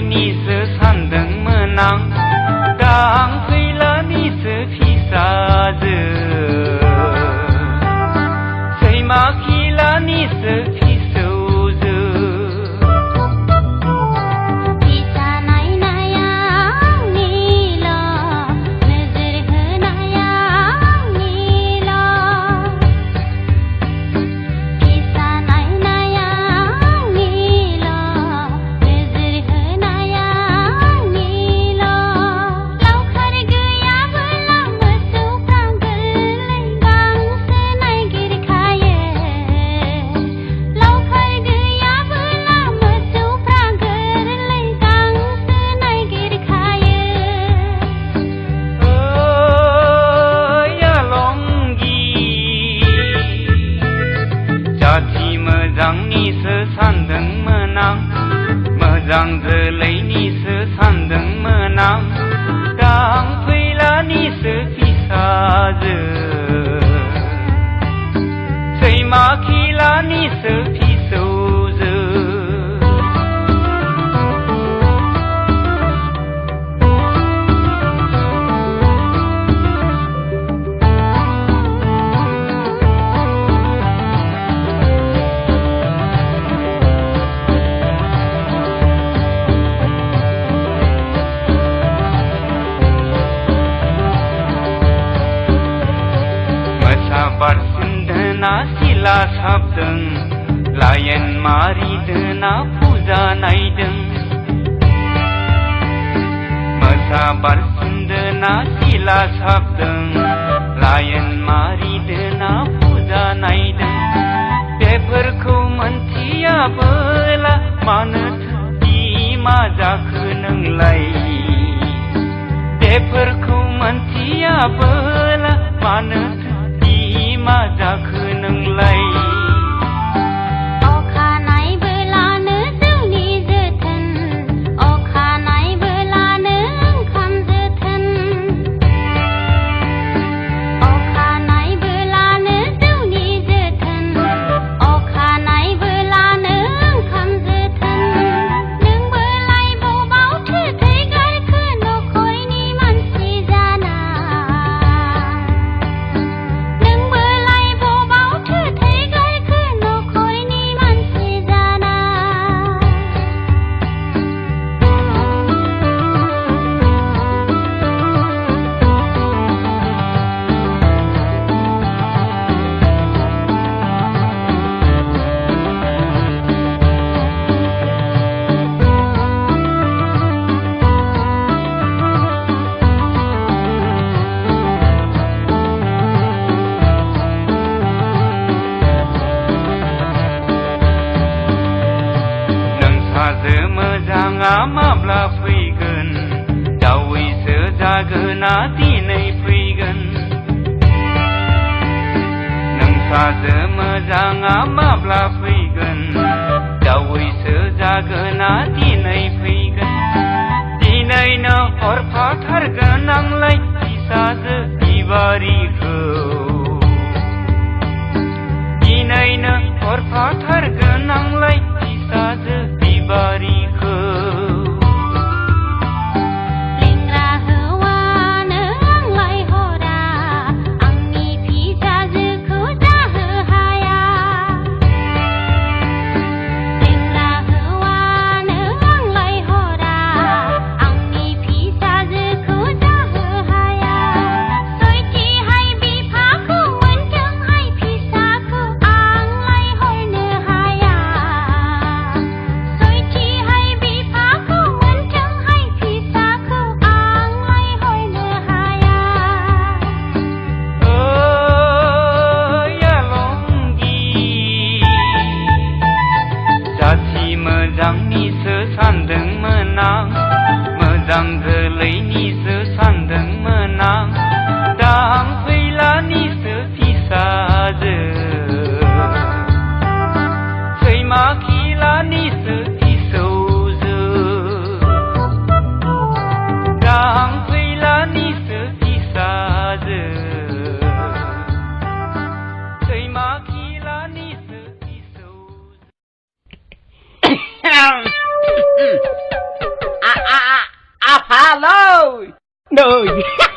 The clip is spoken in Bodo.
निसो सानदोंमोन आं दा आं फैलानिसो फिसाजो सैमा खिलानिसो फिसौजो फिसा नायनाया आंनिल' नोजोर होनाया आंनिल' फिसा नायनाया आंनिल' नोजोर होनाया आंनिल' लावखार गैयाबोला मोसौफ्रा गोरलै गांसो नागिरखायो लावखार गैयाबोला मोसौफ्रा गोरलै गांसो नागिरखायो ओइ आलमगि जाथि मोजांनिसो सानदोंमोन आं मोजां जोलैनिसो सानदोंमोन आं दा आं फैलानिसो फिसाजो सैमा खिलानिसो फिसौजो मोसा बारसिनदोना सिला साबदों लायेन मारिदोना फुजा नायदों मोसा बारसिनदोना सिला साबदों लायेन मारिदोना फुजा नायदों बेफोरखौ मोनथियाबोला मानोथो बिमा जाखो नोंलाय बेफोरखौ मोनथियाबोला मानोथो बिमा जाखो नोंलाय अखानायबोलानो जौनि जोथोन अखानायबोलानो ओंखाम जोथोन अखानायबोलानो जौनि जोथोन अखानायबोलानो ओंखाम जोथोन नोंबोलाय बबावथो थै गारखो नखरनि मानसि जाना नोंबोलाय बबावथो थै गारखो नखरनि मानसि जाना नोंसाजो मोजाङा माब्ला फैगोन जावैसो जागोना दिनै फैगोन नोंसाजो मोजाङा माब्ला फैगोन जावैसो जागोना दिनै फैगोन दिनैनो हरफाथारगोन आंलाय फिसाजो बिबारिखौ दिनैनो हरफाथारगोन आंलाय फिसाजो बिबारिखौ लेंग्रा हौवानो आंलाय हरा आंनि फिसाजोखौ जाहो हाया लेंग्रा हौवानो आंलाय हरा आंनि फिसाजोखौ जाहो हाया सयथिहाय बिफाखौ मोनथोंहाय फिसाखौ आंलाय हरनो हाया सयथिहाय बिफाखौ मोनथोंहाय फिसाखौ आंलाय हरनो हाया ओइ आलमगि जाथि मोजांनिसो सानदोंमोन आं मोजां जोलैनिसो सानदोंमोन आं दा आं फैलानिसो फिसाजो सैमा खिलानिसो फिसौजो दा आं फैलानिसो फिसाजो सैमा खिलानिसो फिसौजो 喽，no